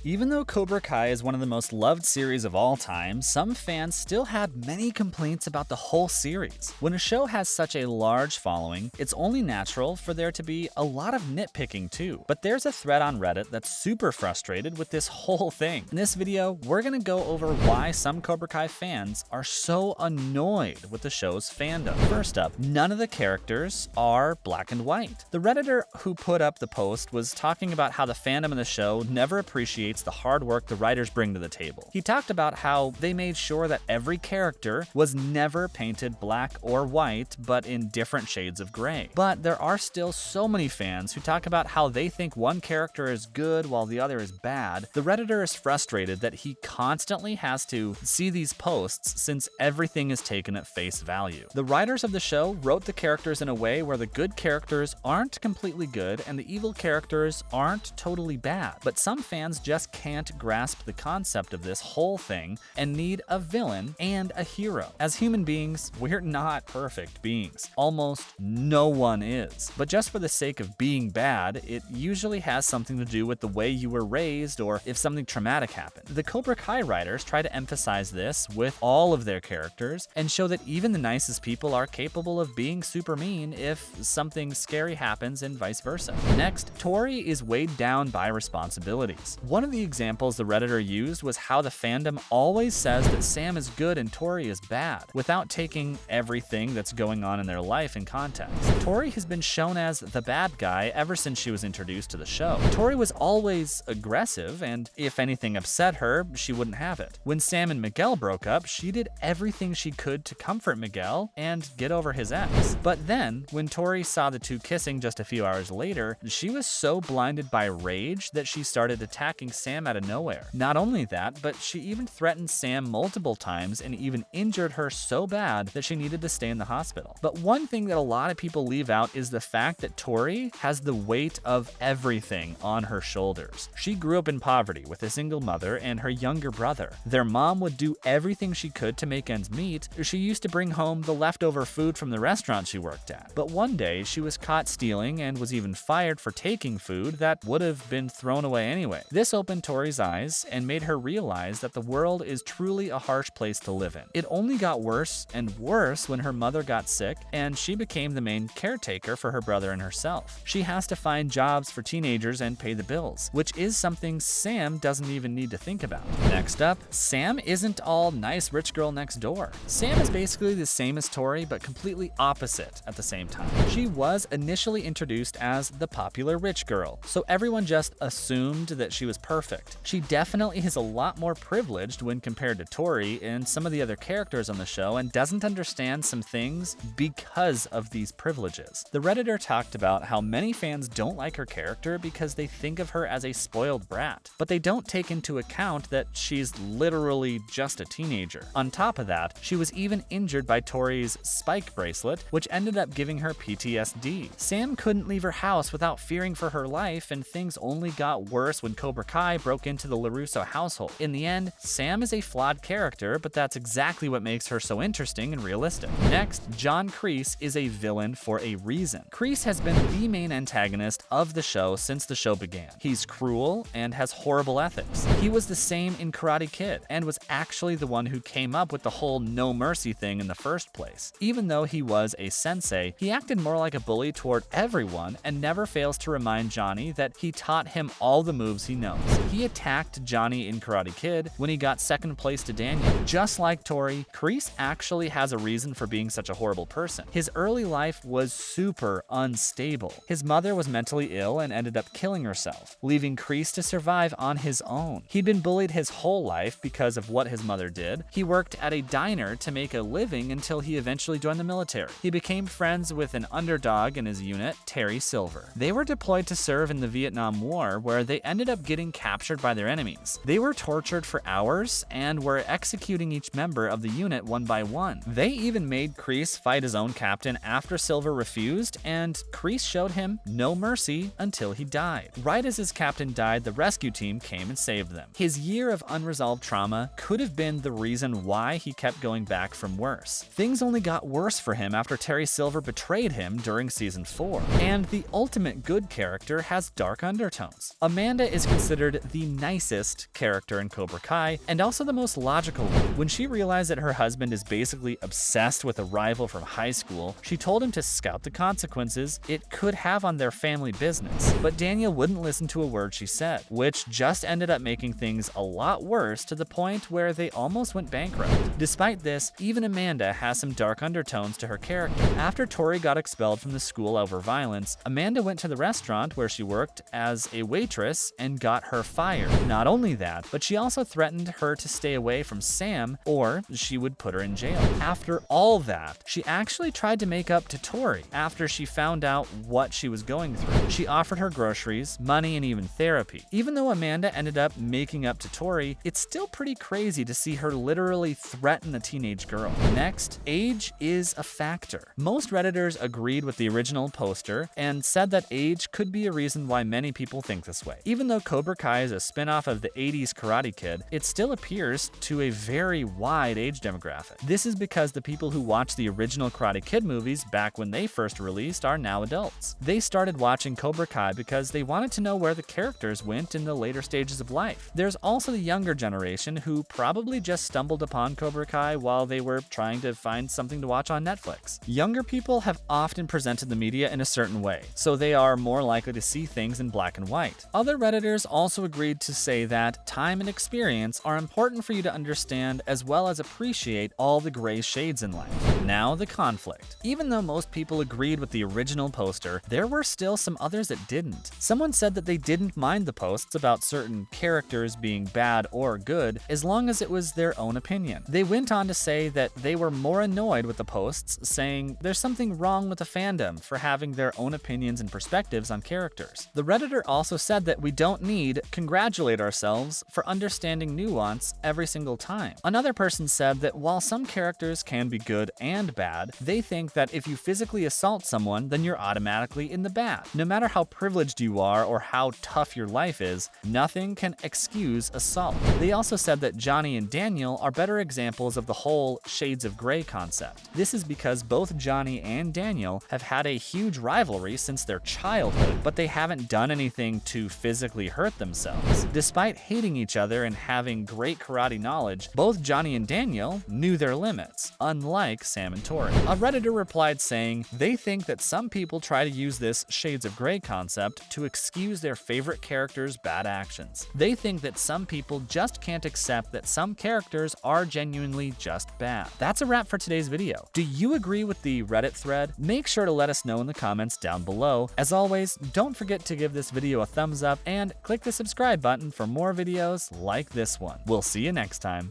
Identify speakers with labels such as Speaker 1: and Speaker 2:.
Speaker 1: Even though Cobra Kai is one of the most loved series of all time, some fans still had many complaints about the whole series. When a show has such a large following, it's only natural for there to be a lot of nitpicking too. But there's a thread on Reddit that's super frustrated with this whole thing. In this video, we're gonna go over why some Cobra Kai fans are so annoyed with the show's fandom. First up, none of the characters are black and white. The Redditor who put up the post was talking about how the fandom of the show never appreciates the hard work the writers bring to the table. He talked about how they made sure that every character was never painted black or white, but in different shades of gray. But there are still so many fans who talk about how they think one character is good while the other is bad. The Redditor is frustrated that he constantly has to see these posts since everything is taken at face value. The writers of the show wrote the characters in a way where the good characters aren't completely good and the evil characters aren't totally bad. But some fans just can't grasp the concept of this whole thing and need a villain and a hero. As human beings, we're not perfect beings. Almost no one is. But just for the sake of being bad, it usually has something to do with the way you were raised or if something traumatic happened. The Cobra Kai writers try to emphasize this with all of their characters and show that even the nicest people are capable of being super mean if something scary happens and vice versa. Next, Tori is weighed down by responsibilities. One of the examples the Redditor used was how the fandom always says that Sam is good and Tori is bad, without taking everything that's going on in their life in context. Tori has been shown as the bad guy ever since she was introduced to the show. Tori was always aggressive, and if anything upset her, she wouldn't have it. When Sam and Miguel broke up, she did everything she could to comfort Miguel and get over his ex. But then, when Tori saw the two kissing just a few hours later, she was so blinded by rage that she started attacking Sam out of nowhere. Not only that, but she even threatened Sam multiple times and even injured her so bad that she needed to stay in the hospital. But one thing that a lot of people leave out is the fact that Tori has the weight of everything on her shoulders. She grew up in poverty with a single mother and her younger brother. Their mom would do everything she could to make ends meet. She used to bring home the leftover food from the restaurant she worked at. But one day, she was caught stealing and was even fired for taking food that would have been thrown away anyway. This opened Tori's eyes and made her realize that the world is truly a harsh place to live in. It only got worse and worse when her mother got sick and she became the main caretaker for her brother and herself. She has to find jobs for teenagers and pay the bills, which is something Sam doesn't even need to think about. Next up, Sam isn't all nice rich girl next door. Sam is basically the same as Tori, but completely opposite at the same time. She was initially introduced as the popular rich girl, so everyone just assumed that she was perfect. She definitely is a lot more privileged when compared to Tori and some of the other characters on the show and doesn't understand some things because of these privileges. The Redditor talked about how many fans don't like her character because they think of her as a spoiled brat, but they don't take into account that she's literally just a teenager. On top of that, she was even injured by Tori's spike bracelet, which ended up giving her PTSD. Sam couldn't leave her house without fearing for her life, and things only got worse when Cobra Kai broke into the LaRusso household. In the end, Sam is a flawed character, but that's exactly what makes her so interesting and realistic. Next, John Kreese is a villain for a reason. Kreese has been the main antagonist of the show since the show began. He's cruel and has horrible ethics. He was the same in Karate Kid and was actually the one who came up with the whole no mercy thing in the first place. Even though he was a sensei, he acted more like a bully toward everyone and never fails to remind Johnny that he taught him all the moves he knows. He attacked Johnny in Karate Kid when he got second place to Daniel. Just like Tori, Kreese actually has a reason for being such a horrible person. His early life was super unstable. His mother was mentally ill and ended up killing herself, leaving Kreese to survive on his own. He'd been bullied his whole life because of what his mother did. He worked at a diner to make a living until he eventually joined the military. He became friends with an underdog in his unit, Terry Silver. They were deployed to serve in the Vietnam War, where they ended up getting captured by their enemies. They were tortured for hours and were executing each member of the unit one by one. They even made Kreese fight his own captain after Silver refused, and Kreese showed him no mercy until he died. Right as his captain died, the rescue team came and saved them. His year of unresolved trauma could have been the reason why he kept going back from worse. Things only got worse for him after Terry Silver betrayed him during season 4. And the ultimate good character has dark undertones. Amanda is considered considered the nicest character in Cobra Kai, and also the most logical one. When she realized that her husband is basically obsessed with a rival from high school, she told him to scout the consequences it could have on their family business. But Daniel wouldn't listen to a word she said, which just ended up making things a lot worse to the point where they almost went bankrupt. Despite this, even Amanda has some dark undertones to her character. After Tori got expelled from the school over violence, Amanda went to the restaurant where she worked as a waitress and got her fired. Not only that, but she also threatened her to stay away from Sam or she would put her in jail. After all that, she actually tried to make up to Tori after she found out what she was going through. She offered her groceries, money, and even therapy. Even though Amanda ended up making up to Tori, it's still pretty crazy to see her literally threaten a teenage girl. Next, age is a factor. Most Redditors agreed with the original poster and said that age could be a reason why many people think this way. Even though Cobra Kai is a spin-off of the 80s Karate Kid, it still appears to a very wide age demographic. This is because the people who watched the original Karate Kid movies back when they first released are now adults. They started watching Cobra Kai because they wanted to know where the characters went in the later stages of life. There's also the younger generation who probably just stumbled upon Cobra Kai while they were trying to find something to watch on Netflix. Younger people have often presented the media in a certain way, so they are more likely to see things in black and white. Other Redditors also agreed to say that time and experience are important for you to understand as well as appreciate all the gray shades in life. Now, the conflict. Even though most people agreed with the original poster, there were still some others that didn't. Someone said that they didn't mind the posts about certain characters being bad or good as long as it was their own opinion. They went on to say that they were more annoyed with the posts, saying there's something wrong with the fandom for having their own opinions and perspectives on characters. The Redditor also said that we don't need congratulate ourselves for understanding nuance every single time. Another person said that while some characters can be good and bad, they think that if you physically assault someone, then you're automatically in the bad. No matter how privileged you are or how tough your life is, nothing can excuse assault. They also said that Johnny and Daniel are better examples of the whole shades of gray concept. This is because both Johnny and Daniel have had a huge rivalry since their childhood, but they haven't done anything to physically hurt themselves. Despite hating each other and having great karate knowledge, both Johnny and Daniel knew their limits, unlike Sam and Tori. A Redditor replied saying they think that some people try to use this shades of gray concept to excuse their favorite characters' bad actions. They think that some people just can't accept that some characters are genuinely just bad. That's a wrap for today's video. Do you agree with the Reddit thread? Make sure to let us know in the comments down below. As always, don't forget to give this video a thumbs up and click the subscribe button for more videos like this one. We'll see you next time.